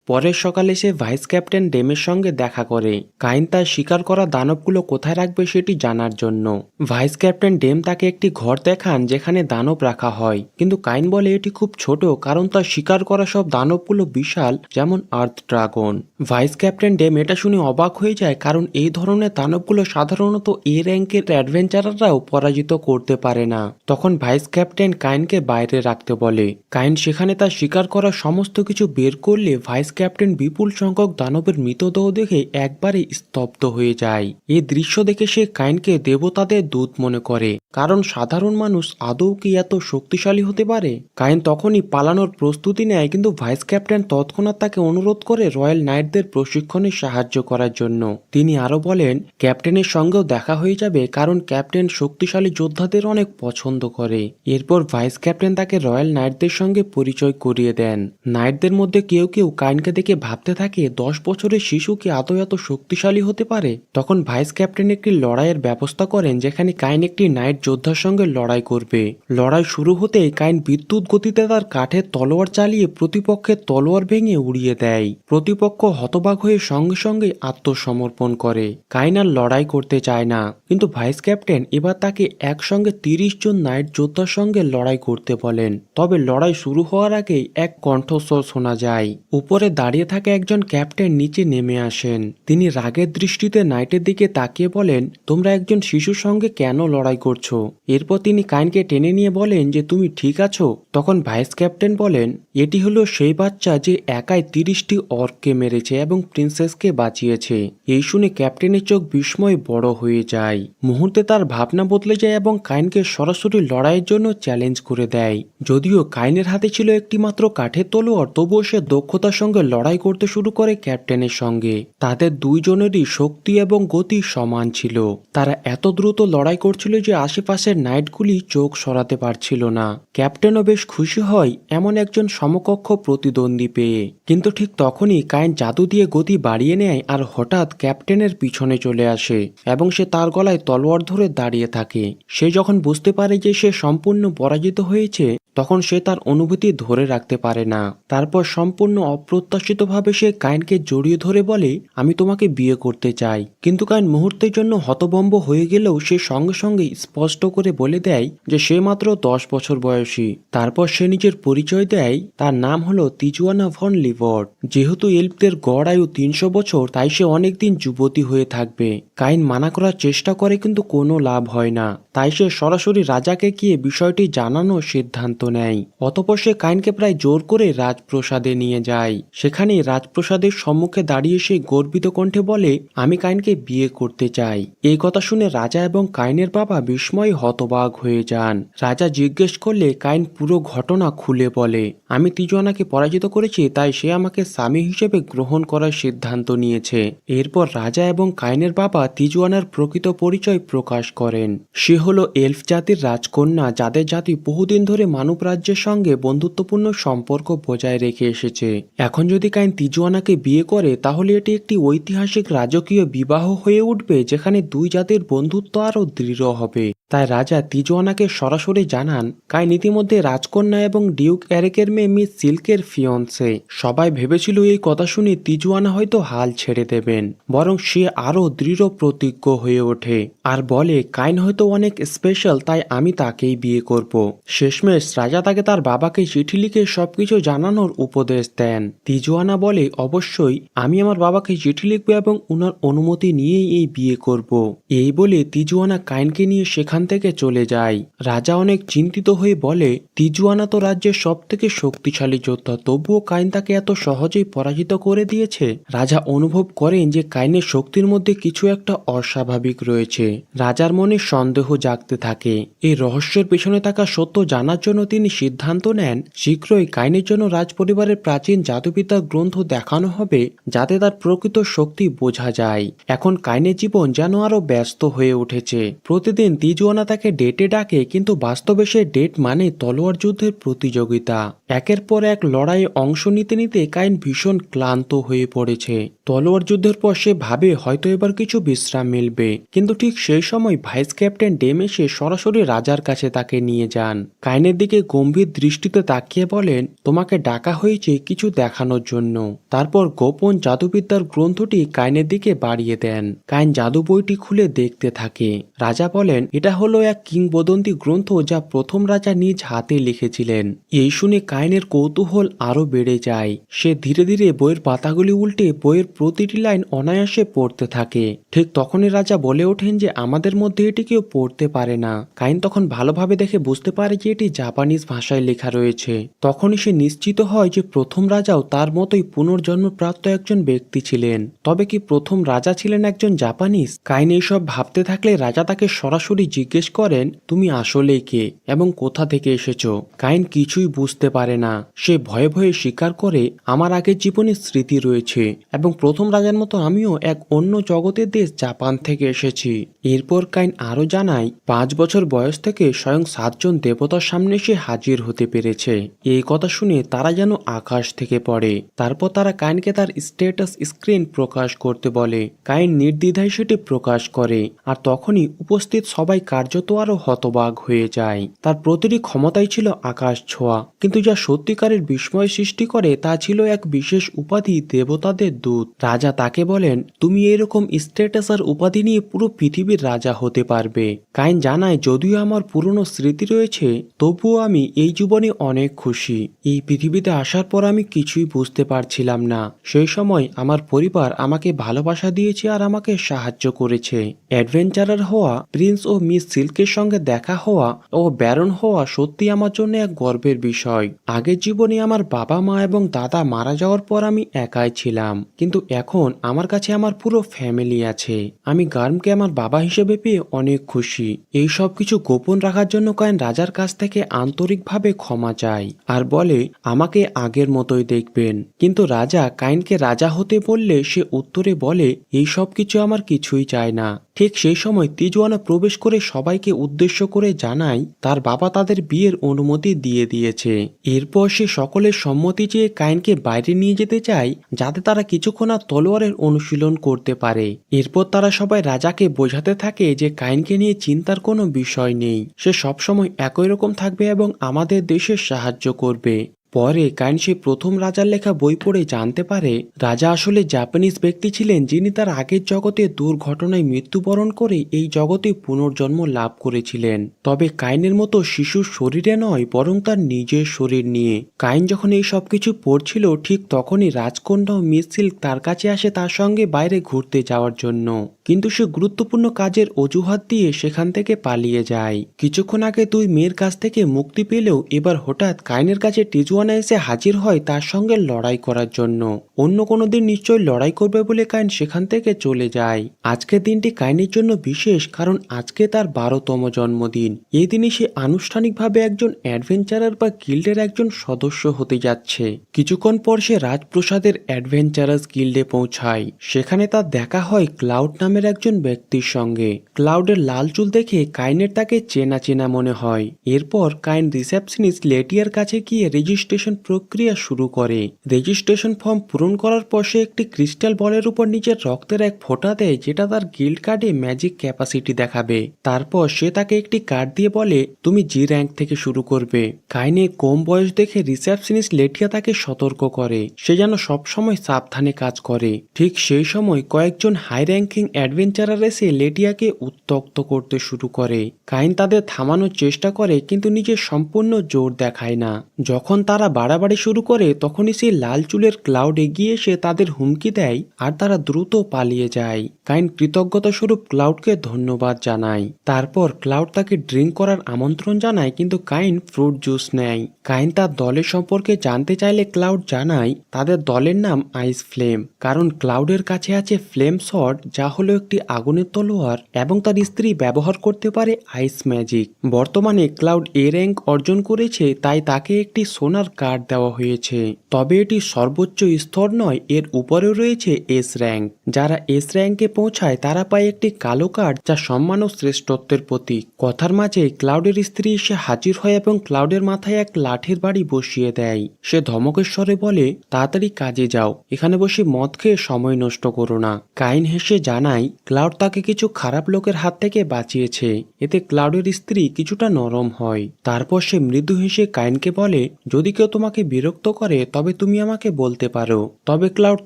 পরের সকালে সে vice captain ডেমের সঙ্গে দেখা করে কাইন তার শিকার করা দানবগুলো কোথায় রাখবে সেটি জানার জন্য। ভাইস ক্যাপ্টেন ডেম তাকে একটি ঘর দেখান যেখানে দানব রাখা হয়, কিন্তু কাইন বলে এটি খুব ছোট কারণ তার শিকার করা সব দানবগুলো বিশাল, যেমন আর্থ ড্রাগন। ভাইস ক্যাপ্টেন ডেম এটা শুনে অবাক হয়ে যায় কারণ এই ধরনের দানবগুলো সাধারণত এ র্যাঙ্কের অ্যাডভেঞ্চারাররাও পরাজিত করতে পারে না। তখন ভাইস ক্যাপ্টেন কাইনকে বাইরে রাখতে বলে। কাইন সেখানে তার শিকার করা সমস্ত কিছু বের করলে ভাইস ক্যাপ্টেন বিপুল সংখ্যক দানবের মৃতদেহ দেখে একবারে স্তব্ধ হয়ে যায়। এই দৃশ্য দেখে সে কাইনকে দেবতাদের দূত মনে করে, কারণ সাধারণ মানুষ আদৌ কি এত শক্তিশালী হতে পারে। কাইন তখনই পালানোর প্রস্তুতি নেয়, কিন্তু ভাইস ক্যাপ্টেন তৎক্ষণাৎ তাকে অনুরোধ করে রয়্যাল নাইটদের প্রশিক্ষণে সাহায্য করার জন্য। তিনি আরো বলেন ক্যাপ্টেনের সঙ্গেও দেখা হয়ে যাবে কারণ ক্যাপ্টেন শক্তিশালী যোদ্ধাদের অনেক পছন্দ করে। এরপর ভাইস ক্যাপ্টেন তাকে রয়্যাল নাইটদের সঙ্গে পরিচয় করিয়ে দেন। নাইটদের মধ্যে কেউ কেউ কাইনকে দেখে ভাবতে থাকে 10 বছরের শিশু কি আদৌ এত শক্তিশালী হতে পারে। তখন ভাইস ক্যাপ্টেন একটি লড়াইয়ের ব্যবস্থা করেন যেখানে কাইন একটি নাইট যোদ্ধার সঙ্গে লড়াই করবে। লড়াই শুরু হতেই কাইন বিদ্যুৎ গতিতে তার কাঠের তলোয়ার চালিয়ে প্রতিপক্ষের তলোয়ার ভেঙে উড়িয়ে দেয়। প্রতিপক্ষ হতবাক হয়ে সঙ্গে সঙ্গে আত্মসমর্পণ করে। কাইন আর লড়াই করতে চায় না, কিন্তু ভাইস ক্যাপ্টেন এবার তাকে একসঙ্গে 30 জন নাইট যোদ্ধার সঙ্গে লড়াই করতে বলেন। তবে লড়াই শুরু হওয়ার আগেই এক কণ্ঠস্বর শোনা যায়। উপরে দাঁড়িয়ে থাকা একজন ক্যাপ্টেন নিচে নেমে আসেন। তিনি রাগের দৃষ্টিতে নাইটের দিকে তাকিয়ে বলেন, তোমরা একজন শিশুর সঙ্গে কেন লড়াই করছো? এরপর তিনি কাইনকে টেনে নিয়ে বলেন যে তুমি ঠিক আছো? তখন ভাইস ক্যাপ্টেন বলেন, এটি হলো সেই বাচ্চা যে একাই 30টি অর্ককে মেরেছে এবং প্রিন্সেসকে বাঁচিয়েছে। এই শুনে ক্যাপ্টেনের চোখ বিস্ময়ে বড় হয়ে যায়। মুহূর্তে তার ভাবনা বদলে যায় এবং কাইনকে সরাসরি লড়াইয়ের জন্য চ্যালেঞ্জ করে দেয়। যদিও কাইনের হাতে ছিল একটি মাত্র কাঠের তলোয়ার, তবুও সে দক্ষতার সঙ্গে লড়াই করতে শুরু করে ক্যাপ্টেনের সঙ্গে। তাদের দুইজনেরই শক্তি এবং গতি সমান ছিল। তারা এত দ্রুত লড়াই করছিল যে আশেপাশের নাইটগুলি চোখ সরাতে পারছিল না। ক্যাপ্টেনও বেশ খুশি হয় এমন একজন সমকক্ষ প্রতিদ্বন্দ্বী পেয়ে। কিন্তু ঠিক তখনই কাইন জাদু দিয়ে গতি বাড়িয়ে নেয় আর হঠাৎ ক্যাপ্টেনের পিছনে চলে আসে এবং সে তার গলায় তলোয়ার ধরে দাঁড়িয়ে থাকে। সে যখন বুঝতে পারে যে সে সম্পূর্ণ পরাজিত হয়েছে, তখন সে তার অনুভূতি ধরে রাখতে পারে না। তারপর সম্পূর্ণ অপ্রত্যাশিতভাবে সে কাইনকে জড়িয়ে ধরে বলে, আমি তোমাকে বিয়ে করতে চাই। কিন্তু কাইন মুহূর্তের জন্য হতভম্ব হয়ে গেলেও সে সঙ্গে সঙ্গে স্পষ্ট করে বলে দেয় যে সে মাত্র 10 বছর বয়সী। তারপর সে নিজের পরিচয় দেয়, তার নাম হলো তিজুয়ানা ভন লিভর্ট। যেহেতু এলফদের গড় আয়ু 300 বছর, তাই সে অনেকদিন যুবতী হয়ে থাকবে। কাইন মানা করার চেষ্টা করে কিন্তু কোনো লাভ হয় না। তাই সে সরাসরি রাজাকে গিয়ে বিষয়টি জানানোর সিদ্ধান্ত নেয়। অতঃপর সে কাইনকে প্রায় জোর করে রাজপ্রসাদে নিয়ে যায়। সেখানে রাজপ্রসাদের সম্মুখে দাঁড়িয়ে সে গর্বিত কণ্ঠে বলে, আমি কাইনকে বিয়ে করতে চাই। এই কথা শুনে রাজা এবং কাইনের বাবা বিস্ময়ে হতবাক হয়ে যান। রাজা জিজ্ঞেস করলে কাইন পুরো ঘটনা খুলে বলে, আমি তিজুয়ানাকে পরাজিত করেছি, তাই সে আমাকে স্বামী হিসেবে গ্রহণ করার সিদ্ধান্ত নিয়েছে। এরপর রাজা এবং কাইনের বাবা তিজুয়ানার প্রকৃত পরিচয় প্রকাশ করেন। সে হলো এলফ জাতির রাজকন্যা, যাদের জাতি বহুদিন ধরে মানব রাজ্যের সঙ্গে বন্ধুত্বপূর্ণ সম্পর্ক বজায় রেখে এসেছে। এখন যদি কাইন তিজুয়ানাকে বিয়ে করে, তাহলে এটি একটি ঐতিহাসিক রাজকীয় বিবাহ হয়ে উঠবে, যেখানে দুই জাতির বন্ধুত্ব আরও দৃঢ় হবে। তাই রাজা তিজুয়ানাকে সরাসরি জানান কাইন ইতিমধ্যে রাজকন্যা এবং ডিউক এরেকের মেয়ে মিস সিল্কের ফিয়ন্সে। সবাই ভেবেছিল এই কথা শুনে তিজুয়ানা হয়তো হাল ছেড়ে দেবেন, বরং সে আরো দৃঢ় প্রতিজ্ঞ হয়ে ওঠে আর বলে, কাইন হয়তো অনেক স্পেশাল, তাই আমি তাকেই বিয়ে করব। শেষমেশ রাজা তাকে তার বাবাকে চিঠি লিখে সবকিছু জানানোর উপদেশ দেন। তিজুয়ানা বলে, অবশ্যই আমি আমার বাবাকে চিঠি লিখবো এবং উনার অনুমতি নিয়েই এই বিয়ে করব। এই বলে তিজুয়ানা কাইনকে নিয়ে সেখান থেকে চলে যায়। রাজা অনেক চিন্তিত হয়ে বলে, তিজুয়ানা তো রাজ্যের সব থেকে শক্তিশালী যোদ্ধা, তবুও কাইন তাকে এত সহজেই পরাজিত করে দিয়েছে। রাজা অনুভব করেন যে কাইনের শক্তির মধ্যে কিছু একটা অস্বাভাবিক রয়েছে। রাজার মনে সন্দেহ জাগতে থাকে। এই রহস্যের পেছনে থাকা সত্য জানার জন্য তিনি সিদ্ধান্ত নেন শীঘ্রই কাইনের জন্য রাজপরিবারের প্রাচীন জাদুবিদ্যার গ্রন্থ দেখানো হবে, যাতে তার প্রকৃত শক্তি বোঝা যায়। এখন কাইনের জীবন যেন আরো ব্যস্ত হয়ে উঠেছে। প্রতিদিন তিজুয়ানা তাকে ডেটে ডাকে, কিন্তু বাস্তবে সে ডেট মানে তলোয়ার যুদ্ধের প্রতিযোগিতা। একের পর এক লড়াইয়ে অংশ নিতে নিতে কাইন ভীষণ ক্লান্ত হয়ে পড়েছে। তলোয়ার যুদ্ধের পর সে ভাবে হয়তো এবার কিছু বিশ্রাম মিলবে, কিন্তু ঠিক সেই সময় ভাইস ক্যাপ্টেন ডেম এসে সরাসরি রাজার কাছে তাকে নিয়ে যান। কাইনের দিকে গম্ভীর দৃষ্টিতে তাকিয়ে বলেন, তোমাকে ডাকা হয়েছে কিছু দেখানোর জন্য। তারপর গোপন জাদুবিদ্যার গ্রন্থটি কাইনের দিকে বাড়িয়ে দেন। কাইন জাদু বইটি খুলে দেখতে থাকে। রাজা বলেন, এটা হলো এক কিংবদন্তি গ্রন্থ যা প্রথম রাজা নিজ হাতে লিখেছিলেন। এই শুনে কাইনের কৌতূহল আরো বেড়ে যায়। সে ধীরে ধীরে বইয়ের পাতাগুলি উল্টে বইয়ের প্রতিটি লাইন অনায়াসে পড়তে থাকে। ঠিক তখনই রাজা বলে ওঠেন যে আমাদের মধ্যে এটি কেউ পড়তে পারে না। কাইন তখন ভালোভাবে দেখে বুঝতে পারে যে এটি জাপানিজ ভাষায় লেখা রয়েছে। তখনই সে নিশ্চিত হয় যে প্রথম রাজাও তার মতোই পুনর্জন্মপ্রাপ্ত একজন ব্যক্তি ছিলেন। তবে কি প্রথম রাজা ছিলেন একজন জাপানিজ? কাইন এইসব ভাবতে থাকলে রাজা তাকে সরাসরি জিজ্ঞেস করেন, তুমি আসলেই কে এবং কোথা থেকে এসেছো? কাইন কিছুই বুঝতে পারে না। সে ভয়ে ভয়ে স্বীকার করে, আমার আগের জীবনের স্মৃতি রয়েছে এবং প্রথম রাজার মতো আমিও এক অন্য জগতের দেশ জাপান থেকে এসেছি। এরপর কাইন আরো জানায়, 5 বছর বয়স থেকে স্বয়ং 7 জন দেবতার সামনে সে হাজির হতে পেরেছে। এই কথা শুনে তারা যেন আকাশ থেকে পড়ে। তারপর তারা কাইনকে তার স্ট্যাটাস স্ক্রিন প্রকাশ করতে বলে। কাইন নির্দ্বিধায় সেটি প্রকাশ করে, আর তখনই উপস্থিত সবাই কার্যত আরো হতবাক হয়ে যায়। তার প্রতিটি ক্ষমতাই ছিল আকাশ ছোঁয়া, কিন্তু যা সত্যিকারের বিস্ময় সৃষ্টি করে তা ছিল এক বিশেষ উপাধি, দেবতাদের দূত। রাজা তাকে বলেন, তুমি এরকম স্ট্যাটাস আর উপাধি নিয়ে পুরো পৃথিবীর রাজা হতে পারবে। কাইন জানায়, যদিও আমার পুরনো স্মৃতি রয়েছে, তবুও আমি এই জীবনে অনেক খুশি। এই পৃথিবীতে আসার পর আমি কিছুই বুঝতে পারছিলাম না। সেই সময় আমার পরিবার আমাকে ভালোবাসা দিয়েছে আর আমাকে সাহায্য করেছে। অ্যাডভেঞ্চারার হওয়া, প্রিন্স ও মিস সিল্কের সঙ্গে দেখা হওয়া ও ব্যারন হওয়া সত্যি আমার জন্য এক গর্বের বিষয়। আগের জীবনে আমার বাবা মা এবং দাদা মারা যাওয়ার পর আমি একাই ছিলাম, কিন্তু এখন আমার কাছে আমার পুরো ফ্যামিলি আছে। আমি গার্মকে আমার বাবা হিসেবে পেয়ে অনেক খুশি। এই সব কিছু গোপন রাখার জন্য কাইন রাজার কাছ থেকে আন্তরিকভাবে ক্ষমা চায় আর বলে, আমাকে আগের মতোই দেখবেন। কিন্তু রাজা কাইনকে রাজা হতে বললে সে উত্তরে বলে, এই সব কিছু আমার কিছুই চায় না। ঠিক সেই সময় তিজুয়ানা প্রবেশ করে সবাইকে উদ্দেশ্য করে জানায় তার বাবা তাদের বিয়ের অনুমতি দিয়ে দিয়েছে। এরপর সে সকলের সম্মতি চেয়ে কাইনকে বাইরে নিয়ে যেতে চায়, যাতে তারা কিছুক্ষণ আর তলোয়ারের অনুশীলন করতে পারে। এরপর তারা সবাই রাজাকে বোঝাতে থাকে যে কাইনকে নিয়ে চিন্তার কোনো বিষয় নেই, সে সবসময় একই রকম থাকবে এবং আমাদের দেশের সাহায্য করবে। পরে কাইন সে প্রথম রাজার লেখা বই পড়ে জানতে পারে রাজা আসলে জাপানিজ ব্যক্তি ছিলেন, যিনি তার আগের জগতে দুর্ঘটনায় মৃত্যুবরণ করে এই জগতে পুনর্জন্ম লাভ করেছিলেন। তবে কাইনের মতো শিশুর শরীরে নয়, বরং তার নিজের শরীর নিয়ে। কাইন যখন এই সবকিছু পড়ছিল, ঠিক তখনই রাজকন্যা ও মিস সিল্ক তার কাছে আসে তার সঙ্গে বাইরে ঘুরতে যাওয়ার জন্য, কিন্তু সে গুরুত্বপূর্ণ কাজের অজুহাত দিয়ে সেখান থেকে পালিয়ে যায়। কিছুক্ষণ আগে দুই মেয়ের কাছ থেকে মুক্তি পেলেও এবার হঠাৎ কাইনের কাছে টিজুয়ানা এসে হাজির হয় তার সঙ্গে লড়াই করার জন্য। অন্য কোনো দিন নিশ্চয়ই লড়াই করবে বলে কাইন সেখান থেকে চলে যায়। আজকের দিনটি কাইনের জন্য বিশেষ, কারণ আজকে তার 12তম জন্মদিন। এই দিনে সে আনুষ্ঠানিকভাবে একজন অ্যাডভেঞ্চারার বা গিল্ডের একজন সদস্য হতে যাচ্ছে। কিছুক্ষণ পর সে রাজপ্রসাদের অ্যাডভেঞ্চারার্স গিল্ডে পৌঁছায়। সেখানে তার দেখা হয় ক্লাউড নামের একজন ব্যক্তির সঙ্গে। ক্লাউডের লাল চুল দেখে কাইনের তাকে চেনা চেনা মনে হয়। এরপর কাইন রিসেপশনিস্ট লেটিয়ার কাছে গিয়ে রেজিস্ট্রেশন প্রক্রিয়া শুরু করে। রেজিস্ট্রেশন ফর্ম পূরণ করার পর সে একটি ক্রিস্টাল বলের উপর নিজের রক্তের এক ফোঁটা দেয়, যেটা তার গিল্ড কার্ডে ম্যাজিক ক্যাপাসিটি দেখাবে। তারপর সে তাকে একটি কার্ড দিয়ে বলে, তুমি জি র্যাঙ্ক থেকে শুরু করবে। কাইনের কম বয়স দেখে রিসেপশনিস্ট লেটিয়া তাকে সতর্ক করে সে যেন সবসময় সাবধানে কাজ করে। ঠিক সেই সময় কয়েকজন হাই র্যাঙ্কিং অ্যাডভেঞ্চারার এসে লেটিয়াকে উত্ত্যক্ত করতে শুরু করে। কাইন তাদের থামানোর চেষ্টা করে, কিন্তু নিজের সম্পূর্ণ জোর দেখায় না। যখন তারা বাড়াবাড়ি শুরু করে, তখনই সেই লাল চুলের ক্লাউড এগিয়ে এসে তাদের হুমকি দেয় আর তারা দ্রুত পালিয়ে যায়। কাইন কৃতজ্ঞতা স্বরূপ ক্লাউডকে ধন্যবাদ জানায়। তারপর ক্লাউড তাকে ড্রিঙ্ক করার আমন্ত্রণ জানায়, কিন্তু কাইন ফ্রুট জুস নেয়। কাইন তার দলের সম্পর্কে জানতে চাইলে ক্লাউড জানায় তাদের দলের নাম আইস ফ্লেম, কারণ ক্লাউডের কাছে আছে ফ্লেম শর্ট, যা হলো একটি আগুনের তলোয়ার, এবং তার স্ত্রী ব্যবহার করতে পারে আইস ম্যাজিক। বর্তমানে ক্লাউড এ র্যাঙ্ক অর্জন করেছে, তাই তাকে একটি সোনার করার কার্ড দেওয়া হয়েছে। তবে এটি সর্বোচ্চ স্তর নয়, এর উপরেও রয়েছে এস র্যাঙ্ক। যারা এস র্যাঙ্কে পৌঁছায় তারা পায় একটি কালো কার্ড, যা সম্মান ও শ্রেষ্ঠত্বের প্রতীক। কথার মাঝে ক্লাউডের স্ত্রী এসে হাজির হয় এবং ক্লাউডের মাথায় এক লাঠির বাড়ি বসিয়ে দেয়। সে ধমকের স্বরে বলে, তাড়াতাড়ি কাজে যাও, এখানে বসে মদ খেয়ে সময় নষ্ট করো না। কাইন হেসে জানায় ক্লাউড তাকে কিছু খারাপ লোকের হাত থেকে বাঁচিয়েছে। এতে ক্লাউডের স্ত্রী কিছুটা নরম হয়। তারপর সে মৃদু হেসে কাইনকে বলে, যদি কেউ তোমাকে বিরক্ত করে তবে তুমি আমাকে বলতে পারো। তবে ক্লাউড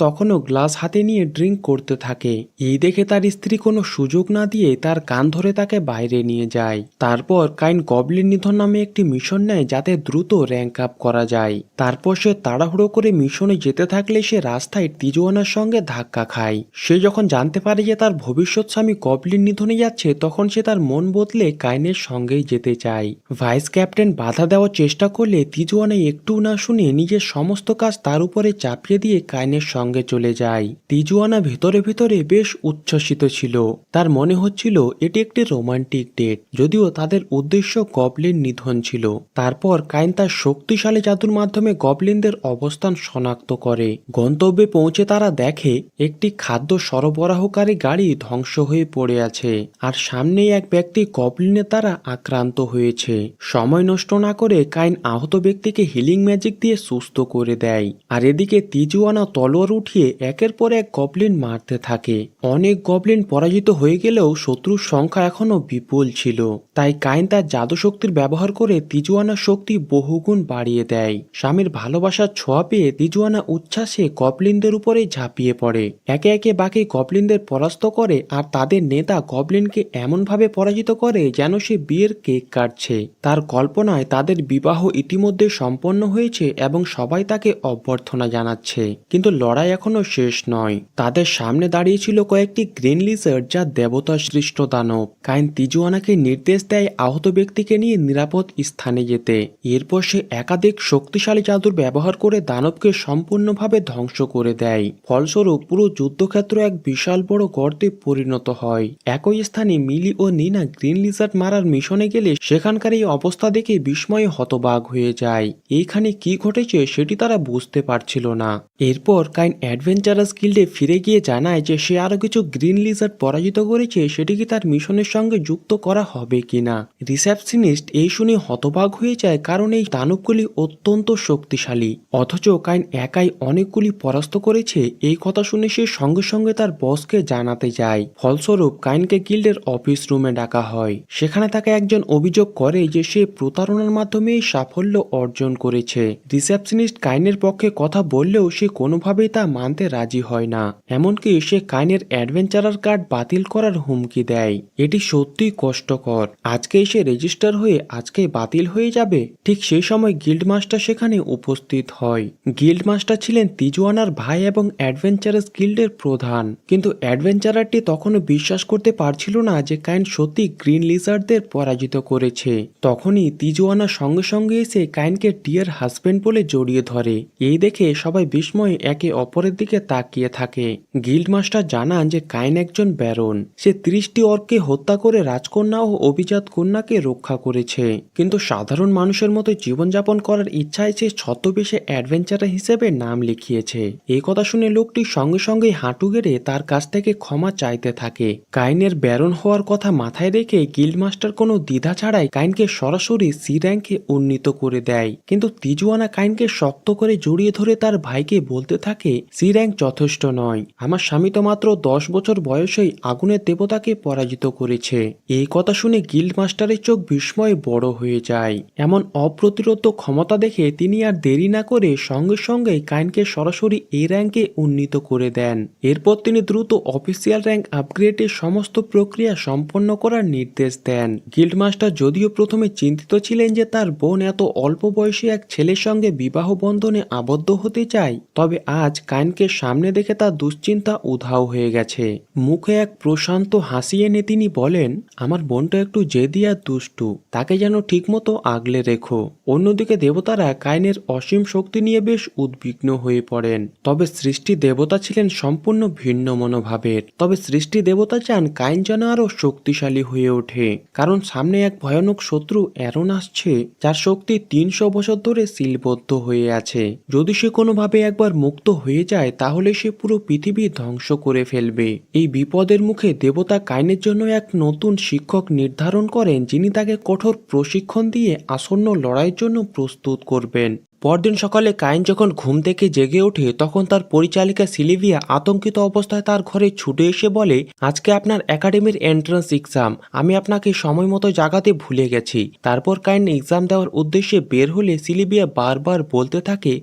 তখনও গ্লাস হাতে নিয়ে ড্রিঙ্ক করতে থাকে। এই দেখে তার স্ত্রী কোনো সুযোগ না দিয়ে তার কান ধরে তাকে বাইরে নিয়ে যায়। তারপর কাইন গবলিন নিধন নামে একটি মিশন নেয়, যাতে দ্রুত র্যাঙ্ক আপ করা যায়। তারপর সে তাড়াহুড়ো করে মিশনে যেতে থাকলে সে রাস্তায় তিজুয়ানার সঙ্গে ধাক্কা খায়। সে যখন জানতে পারে যে তার ভবিষ্যৎ স্বামী গবলিন নিধনে যাচ্ছে, তখন সে তার মন বদলে কাইনের সঙ্গেই যেতে চায়। ভাইস ক্যাপ্টেন বাধা দেওয়ার চেষ্টা করলে তিজুয়ানা একটু না শুনে নিজের সমস্ত কাজ তার উপরে চাপিয়ে দিয়ে কাইনের সঙ্গে চলে যায়। তিজুয়ানা ভিতরে ভিতরে বেশ উচ্ছ্বসিত ছিল। তার মনে হচ্ছিল এটি একটি রোমান্টিক ডেট, যদিও তাদের উদ্দেশ্য গবলিন নিধন ছিল। তারপর কাইন তার শক্তিশালী জাদুর মাধ্যমে গবলিনদের অবস্থান শনাক্ত করে। গন্তব্যে পৌঁছে তারা দেখে একটি খাদ্য সরবরাহকারী গাড়ি ধ্বংস হয়ে পড়ে আছে, আর সামনেই এক ব্যক্তি গবলিনের দ্বারা আক্রান্ত হয়েছে। সময় নষ্ট না করে কাইন আহত ব্যক্তিকে হিলিং ম্যাজিক দিয়ে সুস্থ করে দেয়। আর এদিকে তিজুয়ানা তলোয়ার উঠিয়ে একের পর এক গবলিন মারতে থাকে। অনেক গবলিন পরাজিত হয়ে গেলেও শত্রুর সংখ্যা এখনো বিপুল ছিল। তাই কাইন তার জাদু শক্তির ব্যবহার করে তিজুয়ানার শক্তি বহুগুণ বাড়িয়ে দেয়। স্বামীর ভালোবাসার ছোঁয়া পেয়ে তিজুয়ানা উচ্ছ্বাসে গবলিনদের উপরে ঝাঁপিয়ে পড়ে। একে একে বাকি গবলিনদের পরাস্ত করে, আর তাদের নেতা গবলিনকে এমনভাবে পরাজিত করে যেন সে বিয়ের কেক কাটছে। তার কল্পনায় তাদের বিবাহ ইতিমধ্যে সম্পন্ন হয়েছে এবং সবাই তাকে অভ্যর্থনা জানাচ্ছে। কিন্তু লড়াই এখনো শেষ নয়। তাদের সামনে দাঁড়িয়েছিল কয়েকটি গ্রিন লিজার্ড, যা দেবতা সৃষ্ট দানব। কাইন তিজুয়ানাকে নির্দেশ দেয় আহত ব্যক্তিকে নিয়ে নিরাপদ স্থানে যেতে। এরপর সে একাধিক শক্তিশালী জাদুর ব্যবহার করে দানবকে সম্পূর্ণভাবে ধ্বংস করে দেয়। ফলস্বরূপ পুরো যুদ্ধক্ষেত্র এক বিশাল বড় গর্তে পরিণত হয়। একই স্থানে মিলি ও নিনা গ্রিন লিজার্ড মারার মিশনে গেলে সেখানকার এই অবস্থা দেখে বিস্ময়ে হতবাক হয়ে যায়। এইখানে কি ঘটেছে সেটি তারা বুঝতে পারছিল না। এরপর কাইন অ্যাডভেঞ্চারাস গিল্ডে ফিরে গিয়ে জানায় যে সে আরো কিছু গ্রিন লিজার্ড পরাজিত করেছে, সেটি কি তার মিশনের সঙ্গে যুক্ত করা হবে কিনা। রিসেপশনিস্ট এই শুনে হতবাক হয়ে যায়, কারণ এই দানবগুলি অত্যন্ত শক্তিশালী। অথচ কাইন একাই অনেকগুলি পরাস্ত করেছে। এই কথা শুনে সে সঙ্গে সঙ্গে তার বসকে জানাতে যায়। ফলস্বরূপ কাইনকে গিল্ডের অফিস রুমে ডাকা হয়। সেখানে তাকে একজন অভিযোগ করে যে সে প্রতারণার মাধ্যমে এই সাফল্য অর্জন করেছে। রিসেপশনিস্ট কাইনের পক্ষে কথা বললেও সে কোনোভাবেই তা মানতে রাজি হয় না। এমনকি সে কাইনের অ্যাডভেঞ্চারার কার্ড বাতিল করার হুমকি দেয়। এটি সত্যিই কষ্টকর। আজকে এসে রেজিস্টার হয়ে আজকেই বাতিল হয়ে যাবে। ঠিক সেই সময় গিল্ড মাস্টার সেখানে উপস্থিত হয়। গিল্ড মাস্টার ছিলেন তিজুয়ানার ভাই এবং অ্যাডভেঞ্চারাস গিল্ডের প্রধান। কিন্তু অ্যাডভেঞ্চারারটি তখনও বিশ্বাস করতে পারছিল না যে কাইন সত্যি গ্রিন লিজার্ডদের পরাজিত করেছে। তখনই তিজুয়ানা সঙ্গে সঙ্গে এসে কাইনকে ডিয়ার হাজবেন্ড বলে জড়িয়ে ধরে। এই দেখে সবাই বিস্ময়ে একে অপরের দিকে তাকিয়ে থাকে। গিল্ড মাস্টার জানান যে কাইন একজন ব্যারন। সে 30টি অর্ককে হত্যা করে রাজকন্যা ও অভিজাত কন্যাকে রক্ষা করেছে। কিন্তু সাধারণ মানুষের মতো জীবনযাপন করার ইচ্ছায় সে ছদ্মবেশে অ্যাডভেঞ্চারার হিসেবে নাম লিখিয়েছে। এই কথা শুনে লোকটি সঙ্গে সঙ্গে হাঁটু গেড়ে তার কাছ থেকে ক্ষমা চাইতে থাকে। কাইনের ব্যারন হওয়ার কথা মাথায় রেখে গিল্ড মাস্টার কোনো দ্বিধা ছাড়াই কাইনকে সরাসরি সি র্যাঙ্কে উন্নীত করে দেয়। কিন্তু তিজুয়ানা কাইনকে শক্ত করে জড়িয়ে ধরে তার ভাইকে বলতে থাকে, সি র্যাঙ্ক যথেষ্ট নয়। আমার স্বামী তো মাত্র 10 বছর বয়সেই আগুনের দেবতাকে পরাজিত করেছে। এই কথা শুনে গিল্ড মাস্টারের চোখ বিস্ময়ে বড় হয়ে যায়। এমন অপ্রতিরোধ্য ক্ষমতা দেখে তিনি আর দেরি না করে সঙ্গে সঙ্গে কাইনকে সরাসরি এই র্যাঙ্কে উন্নীত করে দেন। এরপর তিনি দ্রুত অফিসিয়াল র্যাঙ্ক আপগ্রেডের সমস্ত প্রক্রিয়া সম্পন্ন করার নির্দেশ দেন। গিল্ড মাস্টার যদিও প্রথমে চিন্তিত ছিলেন যে তার বোন এত অল্প বয়সী এক ছেলের সঙ্গে বিবাহ বন্ধনে আবদ্ধ হতে চায়, তবে আজ কাইনকে সামনে দেখে তার দুশ্চিন্তা উধাও হয়ে গেছে। মুখে এক প্রশান্ত হাসি এনে তিনি বলেন, আমার বোনটা একটু জেদি আর দুষ্টু, তাকে যেন ঠিকমতো আগলে রেখো। অন্যদিকে দেবতারা কাইনের অসীম শক্তি নিয়ে বেশ উদ্বিগ্ন হয়ে পড়েন। তবে সৃষ্টি দেবতা ছিলেন সম্পূর্ণ ভিন্ন মনোভাবের। তবে সৃষ্টি দেবতা চান কাইন যেন আরো শক্তিশালী হয়ে ওঠে, কারণ সামনে এক ভয়ানক শত্রু অ্যারন আসছে, যার শক্তি 300 বছর ধরে ধরে সিলবদ্ধ হয়ে আছে। যদি সে কোনোভাবে একবার মুক্ত হয়ে যায় তাহলে সে পুরো পৃথিবী ধ্বংস করে ফেলবে। এই বিপদের মুখে দেবতা কাইনের জন্য এক নতুন শিক্ষক নির্ধারণ করেন, যিনি তাকে কঠোর প্রশিক্ষণ দিয়ে আসন্ন লড়াইয়ের জন্য প্রস্তুত করবেন। পরদিন সকালে কাইন যখন ঘুম থেকে জেগে ওঠে তখন তার পরিচালিকা সিলিভিয়া আতঙ্কিত অবস্থায় তার ঘরে ছুটে এসে বলে, আজকে আপনার একাডেমির এন্ট্রান্স এক্সাম, আমি আপনাকে সময় মতো জাগাতে ভুলে গেছি। তারপর কাইন এক্সাম দেওয়ার উদ্দেশ্যে বের হলে সিলিভিয়া বারবার বলতে থাকে,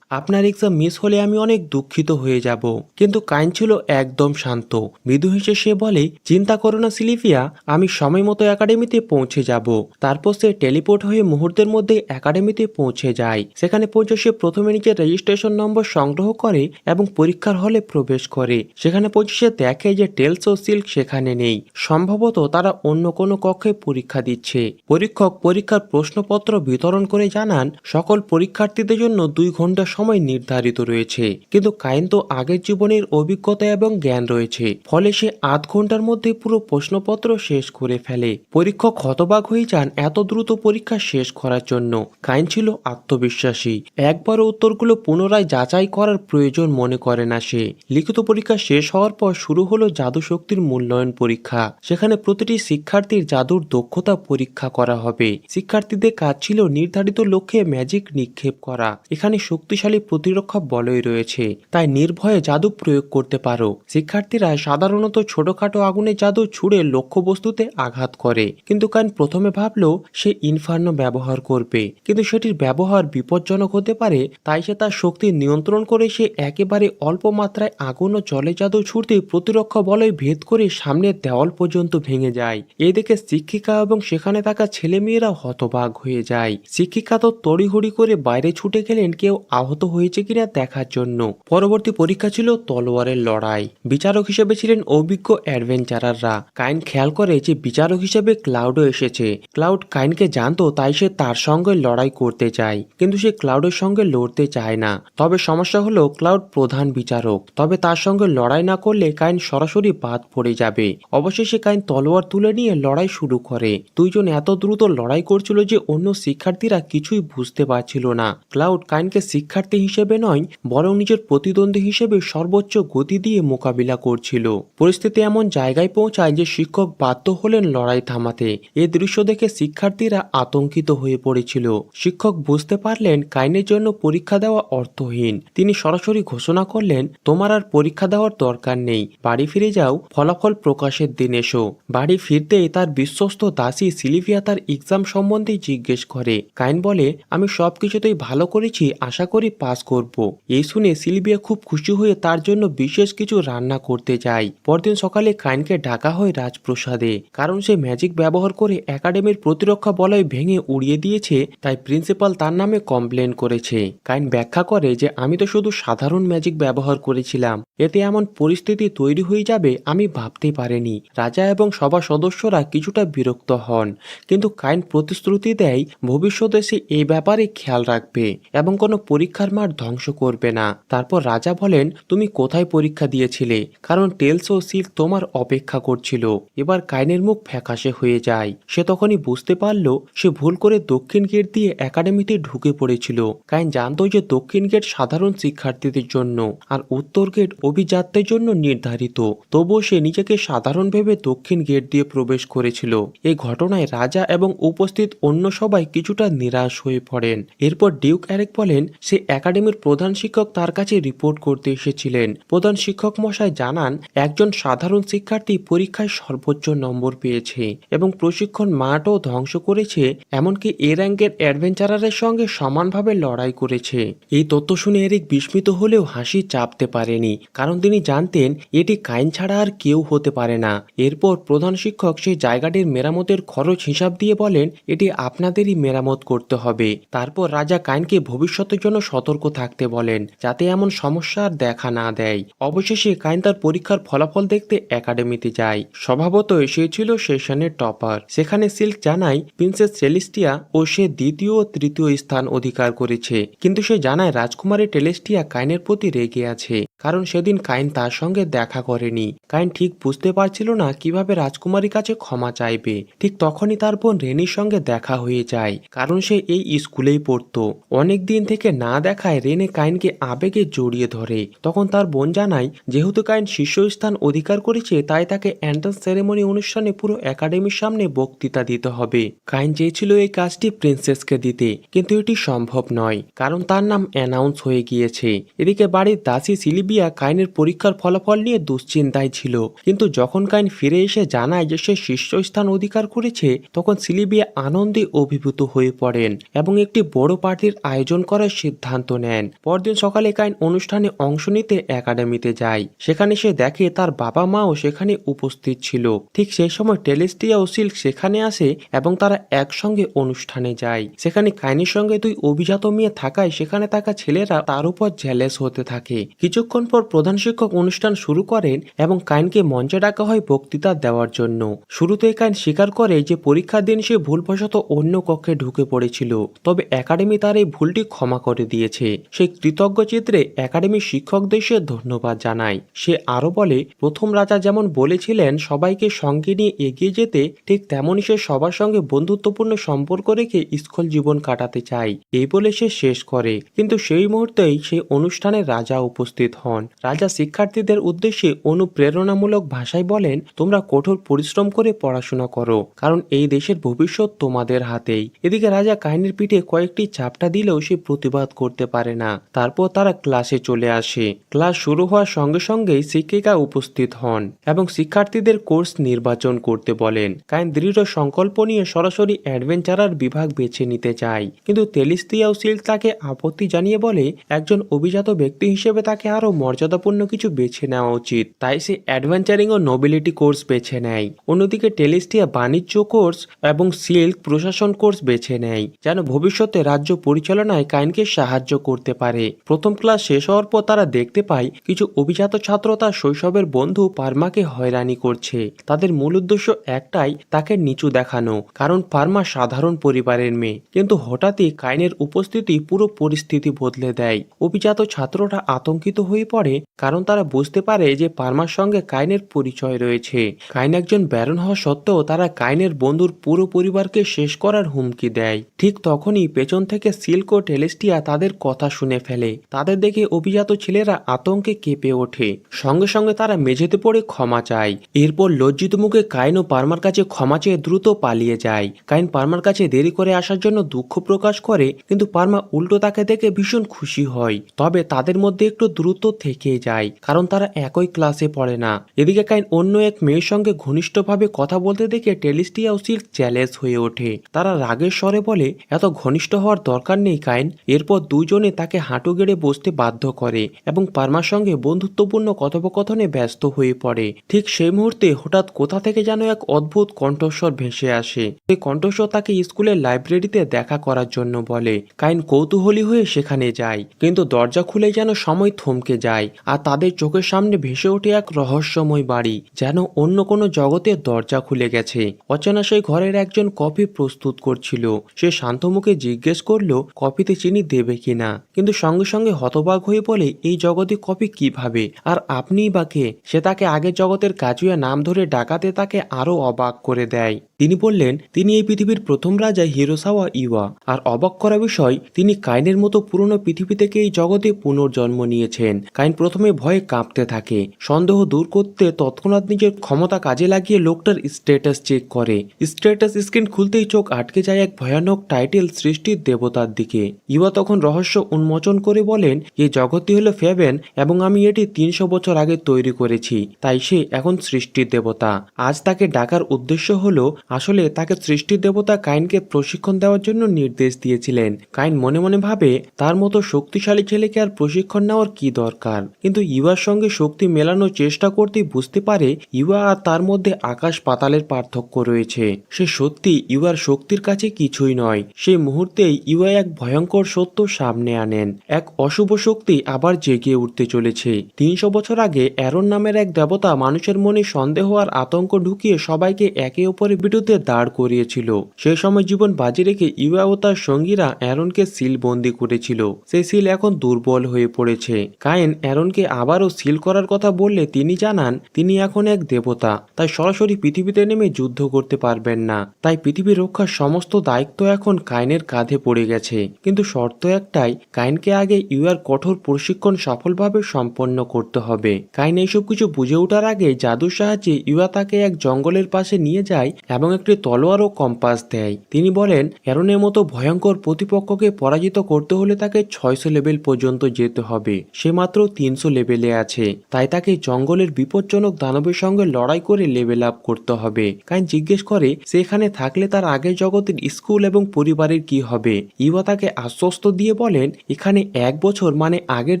আপনার এক্সাম মিস হলে আমি অনেক দুঃখিত হয়ে যাব। কিন্তু কাইন ছিল একদম শান্ত। মৃদু হেসে সে বলে, চিন্তা করো না সিলিভিয়া, আমি সময় মতো একাডেমিতে পৌঁছে যাব। তারপর সে টেলিপোর্ট হয়ে মুহূর্তের মধ্যে একাডেমিতে পৌঁছে যায়। সেখানে পৌঁছে সে প্রথমে নিজের রেজিস্ট্রেশন নম্বর সংগ্রহ করে এবং পরীক্ষার হলে প্রবেশ করে। সেখানে পৌঁছে সে দেখে যে টেলস ও সিল্ক সেখানে নেই। সম্ভবত তারা অন্য কোনো কক্ষে পরীক্ষা দিচ্ছে। পরীক্ষক পরীক্ষার প্রশ্নপত্র বিতরণ করে জানান, সকল পরীক্ষার্থীদের জন্য 2 ঘন্টা সময় নির্ধারিত রয়েছে। কিন্তু কাইন তো আগের জীবনের অভিজ্ঞতা এবং জ্ঞান রয়েছে, ফলে সে 8 ঘন্টার মধ্যে পুরো প্রশ্নপত্র শেষ করে ফেলে। পরীক্ষক হতবাক হয়ে যান এত দ্রুত পরীক্ষা শেষ করার জন্য। কাইন ছিল আত্মবিশ্বাসী, একবারও উত্তরগুলো পুনরায় যাচাই করার প্রয়োজন মনে করে না সে। লিখিত পরীক্ষা শেষ হওয়ার পর শুরু হলো জাদু শক্তির মূল্যায়ন পরীক্ষা। সেখানে প্রতিটি শিক্ষার্থীর জাদুর দক্ষতা পরীক্ষা করা হবে। শিক্ষার্থীদের কাজ ছিল নির্ধারিত লক্ষ্যে ম্যাজিক নিক্ষেপ করা। এখানে শক্তিশালী প্রতিরক্ষা বলয় রয়েছে, তাই নির্ভয়ে জাদু প্রয়োগ করতে পারো। শিক্ষার্থীরা সাধারণত ছোটখাটো আগুনের জাদু ছুড়ে লক্ষ্যবস্তুতে আঘাত করে, কিন্তু কাইন প্রথমে ভাবলো সে ইনফার্নো ব্যবহার করবে, কিন্তু সেটির ব্যবহার বিপজ্জনক হতে পারে। তাই সে তার শক্তি নিয়ন্ত্রণ করে সে একেবারে অল্প মাত্রায় আগুন ও জলে জাদু ছুটতে প্রতিরক্ষা বলয় ভেদ করে সামনের দেওয়াল পর্যন্ত ভেঙে যায়। এই দেখে শিক্ষিকা এবং সেখানে থাকা ছেলেমেয়েরা হতবাক হয়ে যায়। শিক্ষিকা তো তড়িঘড়ি করে বাইরে ছুটে গেলেন কেউ আহত হয়েছে কিনা দেখার জন্য। পরবর্তী পরীক্ষা ছিল তলোয়ারের লড়াই। বিচারক হিসেবে ছিলেন অভিজ্ঞ অ্যাডভেঞ্চারাররা। কাইন খেয়াল করে যে বিচারক হিসেবে ক্লাউডও এসেছে। ক্লাউড কাইনকে জানতো, তাই সে তার সঙ্গে লড়াই করতে চায়, কিন্তু সে ক্লাউডের সঙ্গে লড়তে চায় না। তবে সমস্যা হলো ক্লাউড প্রধান বিচারক, তবে তার সঙ্গে লড়াই না করলে কাইন সরাসরি বাদ পড়ে যাবে। অবশেষে কাইন তলোয়ার তুলে নিয়ে লড়াই শুরু করে। দুইজন এত দ্রুত লড়াই করছিল যে অন্য শিক্ষার্থীরা কিছুই বুঝতে পারছিল না। ক্লাউড কাইনকে শিক্ষার্থী হিসেবে নয় বরং নিজের প্রতিদ্বন্দ্বী হিসেবে সর্বোচ্চ গতি দিয়ে মোকাবিলা করছিল। পরিস্থিতি এমন জায়গায় পৌঁছায় যে শিক্ষক বাধ্য হলেন লড়াই থামাতে। এই দৃশ্য দেখে শিক্ষার্থীরা আতঙ্কিত হয়ে পড়েছিল। শিক্ষক বুঝতে পারলেন কাইনের জন্য পরীক্ষা দেওয়া অর্থহীন। তিনি সরাসরি ঘোষণা করলেন, তোমার আর পরীক্ষা দেওয়ার দরকার নেই, বাড়ি ফিরে যাও, ফলাফল প্রকাশের দিন এসো। বাড়ি ফিরতেই তার বিশ্বস্ত দাসী সিলিভিয়া তার এক্সাম সম্বন্ধে জিজ্ঞেস করে। কাইন বলে, আমি সবকিছুতেই ভালো করেছি, আশা করি পাস করব। এই শুনে সিলিভিয়া খুব খুশি হয়ে তার জন্য বিশেষ কিছু রান্না করতে যায়। পরদিন সকালে কাইনকে ডাকা হয় রাজপ্রসাদে। কারণ সে ম্যাজিক ব্যবহার করে একাডেমির প্রতিরক্ষা বলয় ভেঙে উড়িয়ে দিয়েছে, তাই প্রিন্সিপাল তার নামে কমপ্লেন করেছে। কাইন ব্যাখ্যা করে যে আমি তো শুধু সাধারণ ম্যাজিক ব্যবহার করেছিলাম, এতে এমন পরিস্থিতি তৈরি হয়ে যাবে আমি ভাবতে পারিনি। রাজা এবং সভা সদস্যরা কিছুটা বিরক্ত হন, কিন্তু কাইন প্রতিশ্রুতি দেয় ভবিষ্যতে সে এই ব্যাপারে খেয়াল রাখবে এবং কোনো পরীক্ষার মাঠ ধ্বংস করবে না। তারপর রাজা বলেন, তুমি কোথায় পরীক্ষা দিয়েছিলে, কারণ টেলস ও সিল্ক তোমার অপেক্ষা করছিল। এবার কাইনের মুখ ফ্যাকাশে হয়ে যায়। সে তখনই বুঝতে পারল সে ভুল করে দক্ষিণ গেট দিয়ে একাডেমিতে ঢুকে পড়েছিল। কাইন জানতো যে দক্ষিণ গেট সাধারণ শিক্ষার্থীদের জন্য আর উত্তর গেট অভিজাতদের জন্য নির্ধারিত। তবুও সে নিজেকে সাধারণ ভেবে দক্ষিণ গেট দিয়ে প্রবেশ করেছিল। এই ঘটনায় রাজা এবং উপস্থিত অন্য সবাই কিছুটা নিরাশ হয়ে পড়েন। এরপর ডিউক এরিক বলেন, সে একাডেমির প্রধান শিক্ষক তার কাছে রিপোর্ট করতে এসেছিলেন। প্রধান শিক্ষক মশাই জানান, একজন সাধারণ শিক্ষার্থী পরীক্ষায় সর্বোচ্চ নম্বর পেয়েছে এবং প্রশিক্ষণ মাঠও ধ্বংস করেছে, এমনকি এ র্যাঙ্কের অ্যাডভেঞ্চারারের সঙ্গে সমানভাবে লড়াই করেছে। এই তথ্য শুনে এরিক বিস্মিত হলেও হাসি চাপতে পারেনি, কারণ তিনি জানতেন এটি কাইন ছাড়া আর কেউ হতে পারে না। এরপর প্রধান শিক্ষক সেই জায়গাটির মেরামতের খরচ হিসাব দিয়ে বলেন, এটি আপনাদেরই মেরামত করতে হবে। তারপর রাজা কাইনকে ভবিষ্যতের জন্য সতর্ক থাকতে বলেন, যাতে এমন সমস্যা আর দেখা না দেয়। অবশেষে কাইন তার পরীক্ষার ফলাফল দেখতে একাডেমিতে যায়। স্বভাবতই সে ছিল সেশনের টপার। সেখানে সিল্ক জানায় প্রিন্সেস সেলিস্টিয়া ও সে দ্বিতীয় ও তৃতীয় স্থান অধিকার করেছে, কিন্তু সে জানায় রাজকুমারী টেলেস্টিয়া কাইনের প্রতি রেগে আছে, কারণ সেদিন কাইন তার সঙ্গে দেখা করেনি। কাইন ঠিক বুঝতে পারছিল না কিভাবে রাজকুমারীর কাছে ক্ষমা চাইবে। ঠিক তখনই তার বোন রেনির সঙ্গে দেখা হয়ে যায়, কারণ সে এই স্কুলেই পড়তো। অনেক দিন থেকে না দেখায় রেনে কাইনকে আবেগে জড়িয়ে ধরে। তখন তার বোন জানায় যেহেতু কাইন শীর্ষস্থান অধিকার করেছে, তাই তাকে এন্ট্রান্স সেরেমনি অনুষ্ঠানে পুরো একাডেমির সামনে বক্তৃতা দিতে হবে। কাইন চেয়েছিল এই কাজটি প্রিন্সেসকে দিতে, কিন্তু এটি সম্ভব নয়, কারণ তার নাম অ্যানাউন্স হয়ে গিয়েছে। এদিকে বাড়ির দাসী সিলিবিয়া কাইনের পরীক্ষার ফলাফল নিয়ে দুশ্চিন্তায় ছিল, কিন্তু যখন কাইন ফিরে এসে জানায় যে সে শীর্ষস্থান অধিকার করেছে, তখন সিলিবিয়া আনন্দে অভিভূত হয়ে পড়েন এবং একটি বড় পার্টির আয়োজন করার সিদ্ধান্ত নেন। পরদিন সকালে কাইন অনুষ্ঠানে অংশ নিতে একাডেমিতে যায়। সেখানে সে দেখে তার বাবা মাও সেখানে উপস্থিত ছিল। ঠিক সেই সময় টেলেস্টিয়া ও সিল্ক সেখানে আসে এবং তারা একসঙ্গে অনুষ্ঠানে যায়। সেখানে কাইনের সঙ্গে দুই অভিজাত মেয়ে থাকায় সেখানে থাকা ছেলেরা তার উপর জেলেস হতে থাকে। কিছুক্ষণ পর প্রধান শিক্ষক অনুষ্ঠান শুরু করেন এবং কাইনকে মঞ্চে ডাকা হয় বক্তৃতা দেওয়ার জন্য। শুরুতে কাইন স্বীকার করে যে পরীক্ষার দিন সে ভুলবশত অন্য কক্ষে ঢুকে পড়েছিল, তবে একাডেমি তার এই ভুলটি ক্ষমা করে দিয়েছে। সে কৃতজ্ঞ চিত্রে একাডেমির শিক্ষকদের সে ধন্যবাদ জানায়। সে আরো বলে, প্রথম রাজা যেমন বলেছিলেন সবাইকে সঙ্গে নিয়ে এগিয়ে যেতে, ঠিক তেমনই সে সবার সঙ্গে বন্ধুত্বপূর্ণ সম্পর্ক রেখে স্কুল জীবন কাটাতে চায়। এই বলে সে শেষ করে, কিন্তু সেই মুহূর্তেই সেই অনুষ্ঠানে রাজা উপস্থিত হন। রাজা শিক্ষার্থীদের উদ্দেশ্যে অনুপ্রেরণামূলক ভাষায় বলেন, তোমরা কঠোর পরিশ্রম করে পড়াশোনা করো, কারণ এই দেশের ভবিষ্যৎ তোমাদের হাতেই। এদিকে রাজা কাইনের পিঠে কয়েকটি চাপটা দিলেও সে প্রতিবাদ করতে পারে না। তারপর তারা ক্লাসে চলে আসে। ক্লাস শুরু হওয়ার সঙ্গে সঙ্গেই শিক্ষিকা উপস্থিত হন এবং শিক্ষার্থীদের কোর্স নির্বাচন করতে বলেন। কাইন দৃঢ় সংকল্প নিয়ে সরাসরি অ্যাডভেঞ্চারার বিভাগ বেছে নিতে চায়, কিন্তু টেলেস্টিয়া ও সিল্ক তাকে আপত্তি জানিয়ে বলে একজন অভিজাত ব্যক্তি হিসেবে তাকে আরো মর্যাদাপূর্ণ কিছু বেছে নেওয়া উচিত। তাই সে অ্যাডভেঞ্চারিং ও নোবিলিটি কোর্স বেছে নেয়। অন্যদিকে টেলেস্টিয়া বাণিজ্য কোর্স এবং সিল্ক প্রশাসন কোর্স বেছে নেয়, যেন ভবিষ্যতে রাজ্য পরিচালনায় কাইনকে সাহায্য করতে পারে। প্রথম ক্লাস শেষ হওয়ার পর তারা দেখতে পায় কিছু অভিজাত ছাত্র তার শৈশবের বন্ধু পার্মাকে হয়রানি করছে। তাদের মূল উদ্দেশ্য একটাই, তাকে নিচু দেখানো, কারণ পার্মা সাধারণ পরিবারের মেয়ে। কিন্তু হঠাৎই কাইনের উপস্থিতি পুরো পরিস্থিতি বদলে দেয়। অভিজাত ছাত্ররা আতঙ্কিত হয়ে পড়ে, কারণ তারা বুঝতে পারে যে পার্মার সঙ্গে কাইনের পরিচয় রয়েছে। কাইন একজন ব্যারন হওয়া সত্ত্বেও তারা কাইনের বন্ধুর পুরো পরিবারকে শেষ করার হুমকি দেয়। ঠিক তখনই পেছন থেকে সিল্ক ও টেলেস্টিয়া তাদের কথা শুনে ফেলে। তাদের দেখে অভিজাত ছেলেরা আতঙ্কে কেঁপে ওঠে। সঙ্গে সঙ্গে তারা মেঝেতে পড়ে ক্ষমা চায়। এরপর লজ্জিত মুখে কাইন ও পার্মার কাছে ক্ষমা চেয়ে দ্রুত পালিয়ে যায়। কাইন পার্মার কাছে দেরি করে আসার জন্য দুঃখ প্রকাশ করে, কিন্তু পার্মা উল্টো তাকে দেখে ভীষণ খুশি হয়। তবে তাদের মধ্যে একটু দূরত্ব থেকে যায়, কারণ তারা একই ক্লাসে পড়ে না। এদিকে কাইন অন্য এক মেয়ের সঙ্গে ঘনিষ্ঠভাবে কথা বলতে দেখে টেলেস্টিয়া ও সিল্ক চ্যালেঞ্জ হয়ে ওঠে। তারা রাগের স্বরে বলে, এত ঘনিষ্ঠ হওয়ার দরকার নেই কাইন। এরপর দুজনে তাকে হাঁটু গেড়ে বসতে বাধ্য করে এবং পার্মার সঙ্গে বন্ধুত্বপূর্ণ কথোপকথনে ব্যস্ত হয়ে পড়ে। ঠিক সেই মুহূর্তে হঠাৎ কোথা থেকে যেন এক অদ্ভুত কণ্ঠস্বর ভেসে আসে। সেই কণ্ঠস্বর তাকে স্কুলের লাইব্রেরিতে দেখা করার জন্য বলে। কাইন কৌতূহলী হয়ে সেখানে যায়, কিন্তু দরজা খুলে যেন সময় থমকে যায়, আর তাদের চোখের সামনে ভেসে ওঠে এক রহস্যময় বাড়ি, যেন অন্য কোনো জগতের দরজা খুলে গেছে। অচেনা সেই ঘরের একজন কফি প্রস্তুত করছিল। সে শান্ত মুখে জিজ্ঞেস করলো কফিতে চিনি দেবে কিনা, কিন্তু সঙ্গে সঙ্গে হতবাক হয়ে বলে, এই জগতে কফি কিভাবে, আর আপনিই বা কে? সে তাকে আগের জগতের কাজুয়া নাম ধরে ডাকাতে তাকে আরো অবাক করে দেয়। তিনি বললেন তিনি এই পৃথিবীর প্রথম রাজা হিরোসাওয়া ইওয়া, আর অবাক করা বিষয় তিনি কাইনের মতো পুরনো পৃথিবী থেকে এই জগতে পুনর্জন্ম নিয়েছেন। কাইন প্রথমে ভয়ে কাঁপতে থাকে। সন্দেহ দূর করতে তৎক্ষণাৎ নিজের ক্ষমতা কাজে লাগিয়ে লোকটার স্ট্যাটাস চেক করে। স্ট্যাটাস স্ক্রিন খুলতেই চোখ আটকে যায় এক ভয়ানক টাইটেল সৃষ্টির দেবতার দিকে। ইওয়া তখন রহস্য উন্মোচন করে বলেন, এই জগৎটি হলো ফেবেন এবং আমি এটি 300 বছর আগে তৈরি করেছি, তাই সে এখন সৃষ্টির দেবতা। আজ তাকে ডাকার উদ্দেশ্য হলো, আসলে তাকে সৃষ্টির দেবতা কাইনকে প্রশিক্ষণ দেওয়ার জন্য নির্দেশ দিয়েছিলেন। কাইন মনে মনে ভাবে, তার মতো শক্তিশালী ছেলেকে আর প্রশিক্ষণ নেওয়ার কি দরকার, কিন্তু ইওয়ার সঙ্গে শক্তি মেলানোর চেষ্টা করতেই বুঝতে পারে ইওয়া আর তার মধ্যে আকাশ পাতালের পার্থক্য রয়েছে। সে সত্যি ইওয়ার শক্তির কাছে কিছুই নয়। সেই মুহূর্তেই ইওয়া এক ভয়ঙ্কর সত্য সামনে আনেন। এক অশুভ শক্তি আবার জেগে উঠতে চলেছে। 300 বছর আগে অ্যারন নামের এক দেবতা মানুষের মনে সন্দেহ আর আতঙ্ক ঢুকিয়ে সবাইকে একে অপরের বিরুদ্ধে দাঁড় করিয়েছিল। সেই সময় জীবন বাজি রেখে ইওয়া ও তার সঙ্গীরা অ্যারন অ্যারনকে সিল বন্দি করেছিল সেই সিল এখন দুর্বল হয়ে পড়েছে। কাইন অ্যারনকে আবারও সিল করার কথা বললে তিনি জানান তিনি এখন এক দেবতা, তাই সরাসরি পৃথিবীতে নেমে যুদ্ধ করতে পারবেন না। তাই পৃথিবী রক্ষার সমস্ত দায়িত্ব এখন কাইনের কাঁধে পড়ে গেছে। কিন্তু শর্ত একটাই, কাইনকে আগে ইউয়ার কঠোর প্রশিক্ষণ সফলভাবে সম্পন্ন করতে হবে। কাইন এইসব কিছু বুঝে ওঠার আগে জাদুর সাহায্যে ইউয়া তাকে এক জঙ্গলের পাশে নিয়ে যায় এবং একটি তলোয়ার ও কম্পাস দেয়। তিনি বলেন অ্যারনের মতো ভয়ঙ্কর প্রতিপক্ষকে পরাজিত করতে হলে তাকে 600 লেভেল পর্যন্ত যেতে হবে। সে মাত্র 300 লেভেলে আছে, তাই তাকে জঙ্গলের বিপজ্জনক দানবের সঙ্গে লড়াই করে লেভেল আপ করতে হবে। কাইন জিজ্ঞেস করে সেখানে থাকলে তার আগের জগতের স্কুল এবং পরিবারের কি হবে। ইউয়া তাকে আশ্বস্ত দিয়ে বলেন এখানে 1 বছর মানে আগের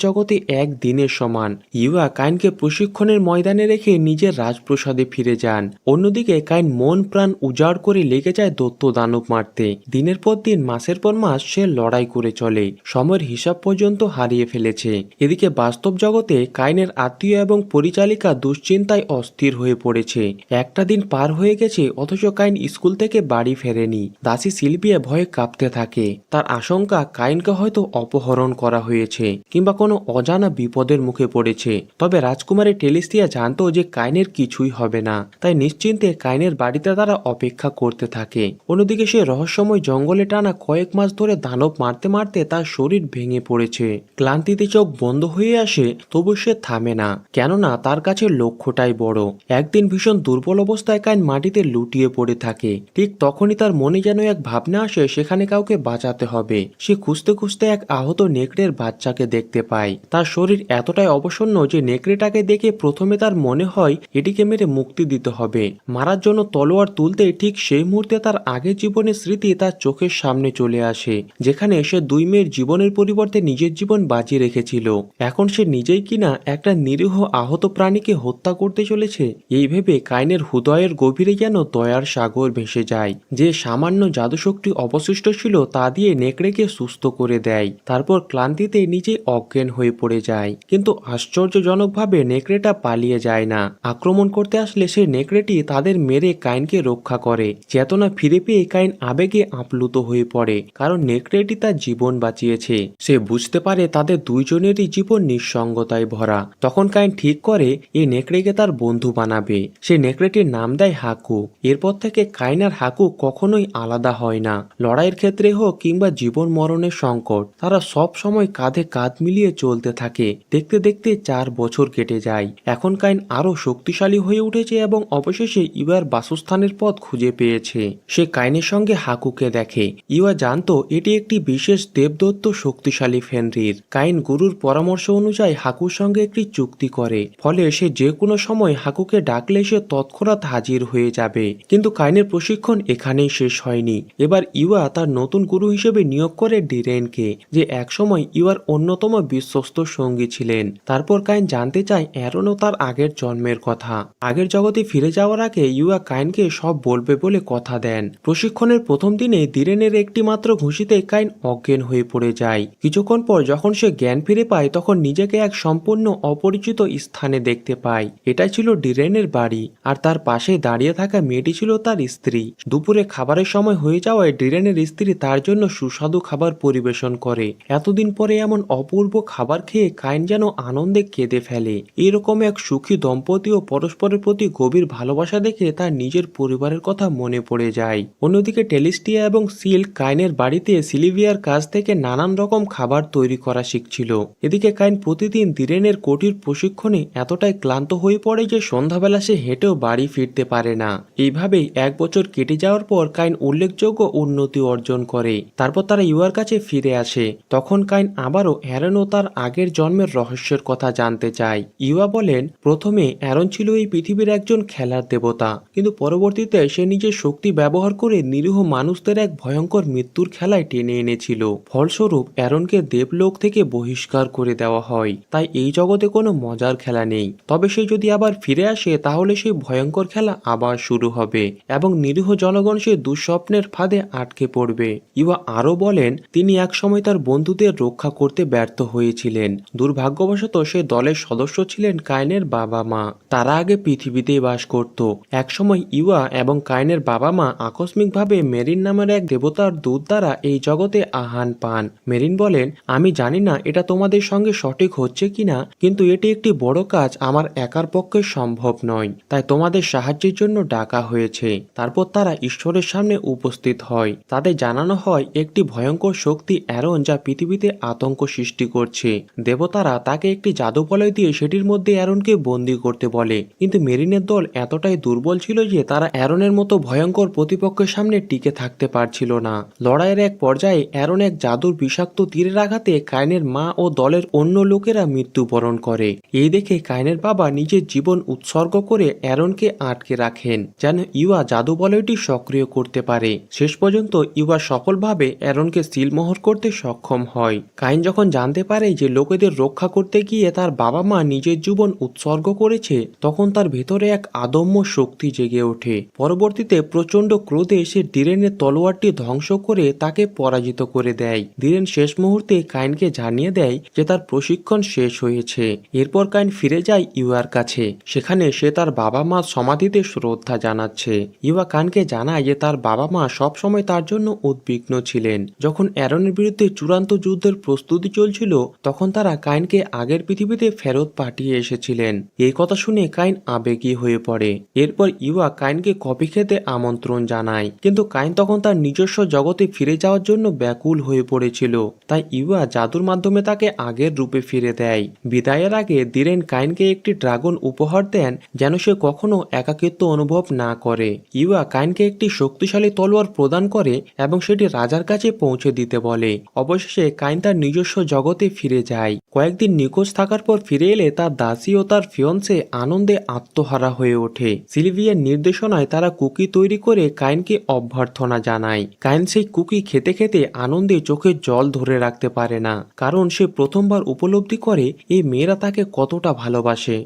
জগতে 1 দিনের সমান। ইউয়া কাইনকে প্রশিক্ষণের ময়দানে রেখে নিজের রাজপ্রাসাদে ফিরে যান। অন্যদিকে কাইন মন প্রাণ উজাড় করে লেগে যায় দৈত্য দানব মারতে। দিনের পর দিন, মাসের পর মাস সে লড়াই করে চলে, সময়ের হিসাব পর্যন্ত হারিয়ে ফেলেছে। এদিকে বাস্তব জগতে কাইনের আত্মীয় এবং পরিচালিকা দুশ্চিন্তায় অস্থির হয়ে পড়েছে। একটা দিন পার হয়ে গেছে অথচ কাইন স্কুল থেকে বাড়ি ফেরেনি। দাসী সিলভিয়া ভয়ে কাঁপতে থাকে। তার আশঙ্কা কাইনকে হয়তো অপহরণ করা হয়েছে কিংবা কোনো অজানা বিপদের মুখে পড়েছে। তবে রাজকুমারী টেলিস্টিয়া জানতো যে কাইনের কিছুই হবে না, তাই নিশ্চিন্তে কাইনের বাড়িতে তারা অপেক্ষা করতে থাকে। অন্যদিকে সে রহস্যময় জঙ্গলে টানা কয়েক মাস ধরে দানব মারতে মারতে তার শরীর ভেঙে পড়েছে। ক্লান্তিতে চোখ বন্ধ হয়ে আসে, তবু সে থামে না, কেননা তার কাছে লক্ষ্যটাই বড়। একদিন ভীষণ দুর্বল অবস্থায় কাইন মাটিতে লুটিয়ে পড়ে থাকে। ঠিক তখনই তার মনে যেন এক ভাবনা আসে সেখানে কাউকে বাঁচাতে হবে। সে খুঁজতে খুঁজতে এক আহত নেকড়ের বাচ্চাকে দেখতে পায়। তার শরীর এতটাই অবসন্ন যে নেকড়েটাকে দেখে প্রথমে তার মনে হয় এটিকে মেরে মুক্তি দিতে হবে। মারার জন্য তলোয়ার তুলতে ঠিক সেই মুহূর্তে তার আগের জীবনের স্মৃতি তার চোখের সামনে চলে আসে, যেখানে সে 2 মেয়ের জীবনের পরিবর্তে নিজের জীবন বাজি রেখেছিল। এখন সে নিজেই কিনা একটা নিরীহ আহত প্রাণীকে হত্যা করতে চলেছে। এই ভেবে কাইনের হৃদয়ের গভীরে যেন দয়ার সাগর ভেসে যায়। যে সামান্য জাদুশক্তি অবশিষ্ট ছিল তা দিয়ে নেকড়েকে সুস্থ করে দেয়, তারপর ক্লান্তিতে নিজে অজ্ঞান হয়ে পড়ে যায়। কিন্তু আশ্চর্যজনকভাবে নেকড়েটা পালিয়ে যায় না। আক্রমণ করতে আসলে সে নেকড়েটি তাদের মেরে কাইনকে রক্ষা করে। চেতনা ফিরে পেয়ে কাইন আবেগে আপ্লুত হয়ে পড়ে, কারণ নেকড়েটি তার জীবন বাঁচিয়েছে। সে বুঝতে পারে তাদের দুইজনেরই জীবন নিঃসঙ্গতায় ভরা। তখন কাইন ঠিক করে এই নেকড়েকে তার বন্ধু বানাবে। সে নেকড়েটির নাম দেয় হাকু। এরপর থেকে কাইন আর হাকু কখনোই আলাদা হয় না। লড়াইয়ের ক্ষেত্রে হোক কিংবা জীবন মরণের সংকট, তারা সব সময় কাঁধে কাঁধ মিলিয়ে চলতে থাকে। দেখতে দেখতে 4 বছর কেটে যায়। এখন কাইন আরো শক্তিশালী হয়ে উঠেছে এবং অবশেষে ইউয়ার বাসস্থানের পথ খুঁজে পেয়েছে। সে কাইনের সঙ্গে হাকুকে দেখে। ইউয়া জানতো এটি একটি বিশেষ দেবদত্ত শক্তিশালী ফেনরির। কাইন গুরুর পরামর্শ অনুযায়ী হাকুর সঙ্গে একটি চুক্তি করে, ফলে সে যে কোনো সময় হাকুকে ডাকলে সে তৎক্ষণাৎ হাজির হয়ে যাবে। কিন্তু কাইনের প্রশিক্ষণ এখানেই শেষ হয়নি। এবার ইউয়া তার নতুন গুরু হিসেবে নিয়োগ করে ডিরেনকে, যে একসময় ইউয়ার অন্যতম বিশ্বস্ত সঙ্গী ছিলেন। তারপর কাইন জানতে চায় অ্যারনও তার আগের জন্মের কথা। আগের জগতে ফিরে যাওয়ার আগে ইউয়া কাইনকে সব বলবে বলে কথা দেন। প্রশিক্ষণের প্রথম দিনে ডিরেনের একটি মাত্র ঘুষিতে কাইন অজ্ঞান হয়ে পড়ে যায়। কিছুক্ষণ পর যখন সে জ্ঞান ফিরে পায় তখন নিজেকে এক সম্পূর্ণ অপরিচিত স্থানে দেখতে পায়। এটাই ছিল ডিরেনের বাড়ি, আর তার পাশে দাঁড়িয়ে থাকা মেয়েটি ছিল তার স্ত্রী। দুপুরে খাবারের সময় হয়ে যাওয়ায় ডিরেনের স্ত্রী তার জন্য সুস্বাদু খাবার পরিবেশন করে। এতদিন পরে এমন অপূর্ব খাবার খেয়ে কাইন যেন আনন্দে কেঁদে ফেলে। এরকম এক সুখী দম্পতি ও পরস্পরের প্রতি গভীর ভালোবাসা দেখে তার নিজের পরিবারের কথা মনে পড়ে যায়। অন্যদিকে টেলিস্টিয়া এবং সিল কাইনের বাড়িতে সিলিভিয়ার কাছ থেকে নানান রকম খাবার তৈরি করা শিখছিল। এদিকে কাইন প্রতিদিন ডিরেনের কঠিন প্রশিক্ষণে এতটাই ক্লান্ত হয়ে পড়ে যে সন্ধ্যাবেলা সে হেঁটেও বাড়ি ফিরতে পারে না। এইভাবেই 1 বছর কেটে যাওয়ার পর কাইন উল্লেখযোগ্য উন্নতি অর্জন করে। তারপর তারা ইউয়ার কাছে ফিরে আসে। তখন কাইন আবারও অ্যারন ও তার আগের জন্মের রহস্যের কথা জানতে চায়। ইউয়া বলেন প্রথমে অ্যারন ছিল এই পৃথিবীর একজন খেলার দেবতা, কিন্তু পরবর্তীতে সে নিজের শক্তি ব্যবহার করে নিরীহ মানুষদের এক ভয়ঙ্কর মৃত্যুর খেলায় টেনে এনেছিল। ফলস্বরূপ অ্যারনকে দেবলোক থেকে বহিষ্কার করে দেওয়া হয়। তাই এই জগতে কোনো মজার খেলা নেই। তবে সে যদি আবার ফিরে আসে তাহলে সেই ভয়ঙ্কর খেলা আবার শুরু হবে এবং নিরীহ জনগণ সেই দুঃস্বপ্নের ফাঁদে আটকে পড়বে। ইউয়া আরো বলেন তিনি একসময় তার বন্ধুদের রক্ষা করতে ব্যর্থ হয়েছিলেন। দুর্ভাগ্যবশত সে দলের সদস্য ছিলেন কাইনের বাবা মা। তারা আগে পৃথিবীতেই বাস করত। একসময় ইউয়া এবং কাইনের বাবা মা আকস্মিকভাবে মেরিন নামের এক দেবতার দূত দ্বারা এই জগতে আহ্বান পান। মেরিন বলেন, আমি জানি না এটা তোমাদের সঙ্গে সঠিক হচ্ছে কিনা, কিন্তু এটি একটি বড় কাজ আমার একার পক্ষে সম্ভব নয়, তাই তোমাদের সাহায্যের জন্য ডাকা হয়েছে। তারপর তারা ঈশ্বরের সামনে উপস্থিত হয়। তাদের জানানো হয় একটি ভয়ঙ্কর শক্তি অ্যারন যা পৃথিবীতে আতঙ্ক সৃষ্টি করছে। দেবতারা তাকে একটি জাদু বলয় দিয়ে সেটির মধ্যে অ্যারনকে বন্দী করতে বলে, কিন্তু মেরিনের দল এতটাই দুর্বল ছিল যে তারা অ্যারনের মতো ভয়ঙ্কর প্রতিপক্ষের সামনে টিকে থাকতে পারছিল না। লড়াইয়ের এক পর্যায়ে অ্যারন এক জাদুর বিষাক্ত তীরের আঘাতে কাইনের মা ও দলের অন্য লোকেরা মৃত্যুবরণ করে। এই দেখে কাইনের বাবা নিজের জীবন উৎসর্গ করে অ্যারনকে আটকে রাখেন, যেন ইউয়া জাদু বলয়টি সক্রিয় করতে পারে। শেষ পর্যন্ত ইউয়া সফলভাবে অ্যারনকে সিলমোহর করতে সক্ষম হয়। কাইন যখন জানতে পারে যে লোকেদের রক্ষা করতে গিয়ে তার বাবা মা নিজের জীবন উৎসর্গ করেছে, তখন তার ভেতরে এক আদম্য শক্তি জেগে ওঠে। পরবর্তীতে প্রচন্ড ক্রোধে সে ডিরেনের তলোয়ারটি ধ্বংস করে তাকে পরাজিত করে দেয়। ডিরেন শেষ মুহূর্তে কাইনকে জানিয়ে দেয় যে তার প্রশিক্ষণ শেষ হয়েছে। এরপর কাইন ফিরে যায় ইউয়ার কাছে। সেখানে সে তার বাবা মা সমাধিতে শ্রদ্ধা জানাচ্ছে। ইউয়া কাইনকে জানায় যে তার বাবা মা সবসময় তার জন্য উদ্বিগ্ন ছিলেন। যখন অ্যারনের বিরুদ্ধে চূড়ান্ত যুদ্ধের প্রস্তুতি চলছিল, তখন তারা কাইনকে আগের পৃথিবীতে ফেরত পাঠিয়ে এসেছিলেন। এই কথা শুনে কাইন আবেগী হয়ে পড়ে। এরপর ইউয়া কাইনকে কফি খেতে আমন্ত্রণ জানায়, কিন্তু কাইন তখন তার নিজস্ব জগতে ফিরে যাওয়ার জন্য ব্যাকুল হয়ে পড়েছিল। তাই ইউয়া জাদুর মাধ্যমে তাকে আগের রূপে ফিরে দেয়। বিদায়ের আগে ডিরেন কাইনকে একটি ড্রাগন উপহার দেন, যেন সে কখনো একাকিত্ব অনুভব না করে। ইউয়া কাইনকে একটি শক্তিশালী তলোয়ার প্রদান করে এবং সেটি রাজার কাছে পৌঁছে দিতে বলে। অবশেষে কাইন তার নিজস্ব জগতে ফিরে যায়। কয়েকদিন নিখোঁজ থাকার পর ফিরে এলে তার দাসী ও তার ফিয়ন্সে আনন্দে আত্মহারা হয়ে ওঠে। সিলভিয়ার নির্দেশনায় তারা কুকি তৈরি করে কাইনকে অভ্যর্থনা জানায়। কাইন সেই কুকি খেতে খেতে আনন্দে চোখের জল ধরে রাখতে পারে না, কারণ সে প্রথমবার উপলব্ধি করে এই মেয়েরা তাকে কতটা ভালোবাসে।